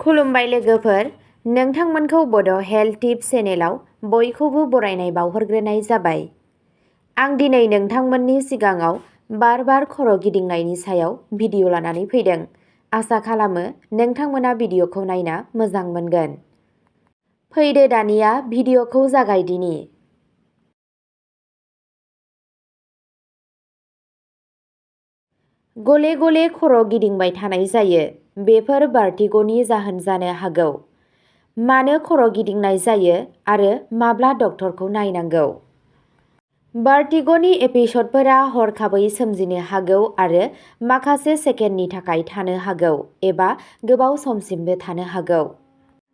खुलुमबाय लोगोफोर, नोंथांमोनखौ बड' हेल्थ टिप्स चेनेलाव बयखौबो बरायनाय बावहरग्रोनाय जाबाय। आं दिनै नोंथांमोननि सिगाङाव बार खर' गिदिंनायनि सायाव भिडिअ लानानै फैदों। आसा खालामो नोंथांमोना भिडिअखौ नायना मोजां मोनगोन। फैदो दानिया भिडिअखौ जागायदिनि। गले गले खर' गिदिंबाय थानाय जायो। बेफोर भार्टिग'नि जाहोन जानो हागौ। मानो खर' गिदिंनाय जायो आरो माब्ला डक्टरखौ नायनांगौ? भार्टिग'नि एपिसडफोरा हरखाबै सोमजिनो हागौ आरो माखासे सेकेन्डनि थाखाय थानो हागौ एबा गोबाव समसिमबो थानो हागौ।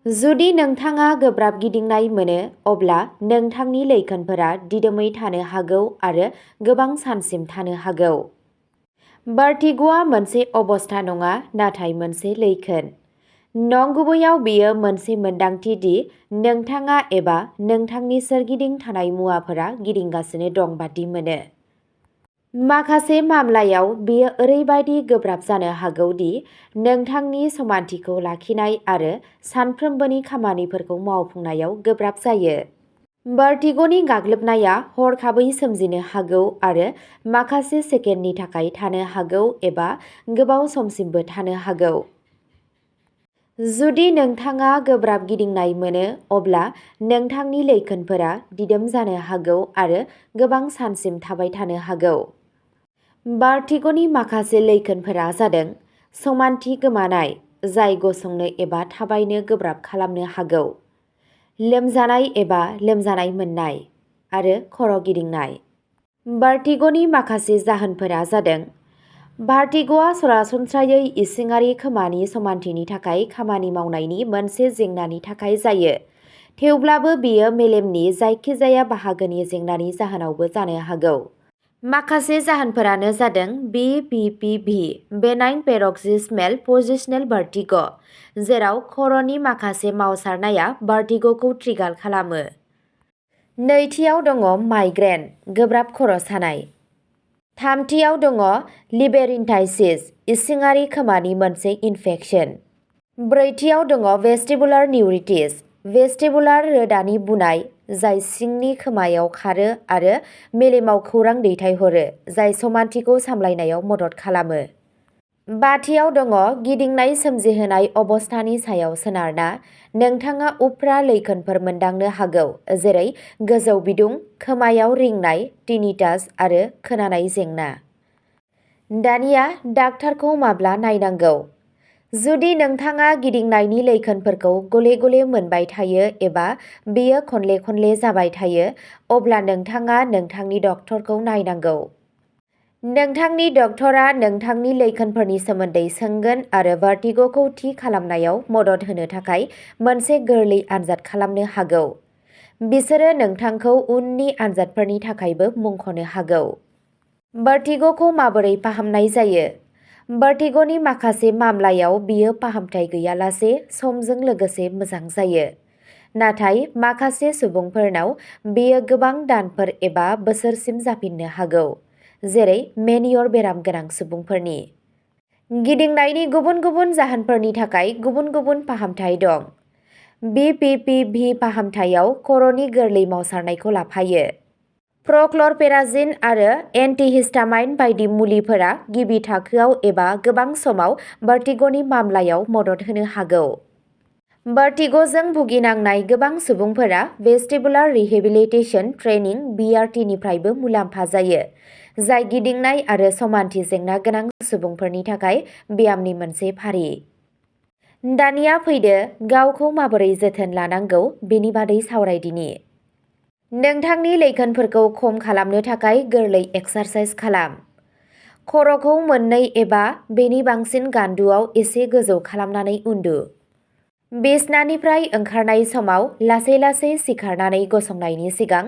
जुदि नोंथाङा गोब्राब गिदिंनाय मोनो, अब्ला नोंथांनि लैखोनफोरा दिदोमै थानो हागौ आरो गोबां सानसिम थानो हागौ। भार्टिग'आ मोनसे अबस्था नङा, नाथाय मोनसे लैखोन। नंगुबैयाव बेयो मोनसे मोन्दांथि दि नोंथाङा एबा नोंथांनि सोरगिदिं थानाय मुवाफोरा गिदिंगासिनो दं बादि मोनो। माखासे मामलायाव बेयो ओरैबायदि गोब्राब जानो हागौ दि नोंथांनि समानथिखौ लाखिनाय आरो सानफ्रोमबोनि खामानिफोरखौ मावफुंनायाव गोब्राब जायो। भार्टिग'नि गाग्लोबनाया हरखाबै सोमजिनो हागौ आरो माखासे सेकेन्डनि थाखाय थानो हागौ एबा गोबाव समसिमबो थानो हागौ। जुदि नोंथाङा गोब्राब गिदिंनाय मोनो, अब्ला नोंथांनि लैखोनफोरा दिदोम जानो हागौ आरो गोबां सानसिम थाबाय थानो हागौ। भार्टिग'नि माखासे लैखोनफोरा जादों समानथि गोमानाय, जाय गसंनो एबा थाबायनो गोब्राब खालामनो हागौ, लोमजानाय एबा लोमजानाय मोननाय, आरो खर' गिदिंनाय। भार्टिग'नि माखासे जाहोनफोरा जादों भार्टिग'आ सरासनस्रायै इसिङारि खोमानि समानथिनि थाखाय खामानि मावनायनि मोनसे जेंनानि थाखाय जायो, थेवब्लाबो बेयो मेलेमनि जायखिजाया बाहागोनि जेंनानि जाहोनावबो जानो हागौ। माखासे जाहोनफोरानो जादों BPPV बेनाइन पेरक्सिसमेल पजिशनेल भार्टिग', जेराव खर'नि माखासे मावसारनाया भार्टिग'खौ ट्रिगार खालामो। नैथियाव दङ माइग्रेन, गोब्राब खर' सानाय। थामथियाव दङ लिबेरिनथाइसिस, इसिङारि खोमानि मोनसे इनफेकसन। ब्रैथियाव दङ भेस्टिबुलार निउरिटिस, भेस्टिबुलार रोदानि बुनाय, जाय सिंनि खोमायाव खारो आरो मेलेमाव खौरां दैथायहरो, जाय समानथिखौ सामलायनायाव मदद खालामो। बाथियाव दङ गिदिंनाय सोमजिहोनाय अबस्थानि सायाव सोनारना नोंथाङा उफ्रा लैखोनफोर मोनदांनो हागौ, जेरै गोजौ बिदुं, खोमायाव रिंनाय, टिनिटास आरो खोनानाय जेंना। दानिया डाक्टारखौ माब्ला नायनांगौ? जुदि नोंथाङा गिदिंनायनि लैखोनफोरखौ गले गले मोनबाय थायो एबा बेयो खनले जाबाय थायो, अब्ला नोंथाङा नोंथांनि डक्टरखौ नायनांगौ। नोंथांनि डक्टरा नोंथांनि लैखोनफोरनि सोमोन्दै सोंगोन आरो भार्टिग'खौ थि खालामनायाव मदद होनो थाखाय मोनसे गोरलै आनजाद खालामनो हागौ। बिसोरो नोंथांखौ उननि आनजादफोरनि थाखायबो मुंख'नो हागौ। भार्टिग'खौ माबोरै फाहामनाय जायो? भार्टिग'नि माखासे मामलायाव बेयो फाहामथाय गैयालासे समजों लोगोसे मोजां जायो, नाथाय माखासे सुबुंफोरनाव बेयो गोबां दानफोर एबा बोसोरसिम जाफिननो हागौ, जेरै मेनियर बेराम गोनां सुबुंफोरनि। गिदिंनायनि गुबुन गुबुन जाहोनफोरनि थाखाय गुबुन गुबुन फाहामथाय दं। BPPV फाहामथायाव खर'नि गोरलै मावसारनायखौ लाफायो। प्रक्लरपेराजिन आरो एन्टिहिस्टामाइन बायदि मुलिफोरा गिबि थाखोआव एबा गोबां समाव भार्टिग'नि मामलायाव मदद होनो हागौ। भार्टिग'जों भुगिनांनाय गोबां सुबुंफोरा भेस्टिबुलार रिहेबिलिटेसन ट्रेनिं (VRT) निफ्रायबो मुलाम्फा जायो, जाय गिदिंनाय आरो समानथि जेंना गोनां सुबुंफोरनि थाखाय ब्यामनि मोनसे फारि। दानिया फैदो गावखौ माबोरै जोथोन लानांगौ बेनि बादै सावरायदिनि। नोंथांनि लैखोनफोरखौ खम खालामनो थाखाय गोरलै एक्सारसाइज खालाम। खर'खौ मोननै एबा बेनि बांसिन गान्दुआव एसे गोजौ खालामनानै उन्दु। बिसनानिफ्राय ओंखारनाय समाव लासै सिखारनानै गसंनायनि सिगां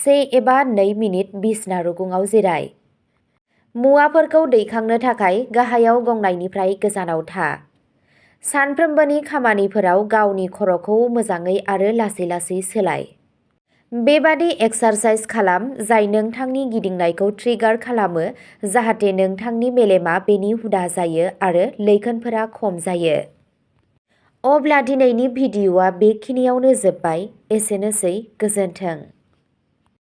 1 एबा 2 मिनिट बिसना रुगुङाव जिराय। मुवाफोरखौ दैखांनो थाखाय गाहायाव गंनायनिफ्राय गोजानाव था। सानफ्रोमबोनि खामानिफोराव गावनि खर'खौ मोजाङै आरो लासै सोलाय। बेबादि एक्सारसाइज खालाम जाय नोंथांनि गिदिंनायखौ ट्रिगार खालामो, जाहाथे नोंथांनि मेलेमआ बेनि हुदा जायो आरो लैखोनफोरा खम जायो। अब्ला दिनैनि भिडिअ'आ बेखिनियावनो जोब्बाय। एसेनोसै, गोजोन्थों।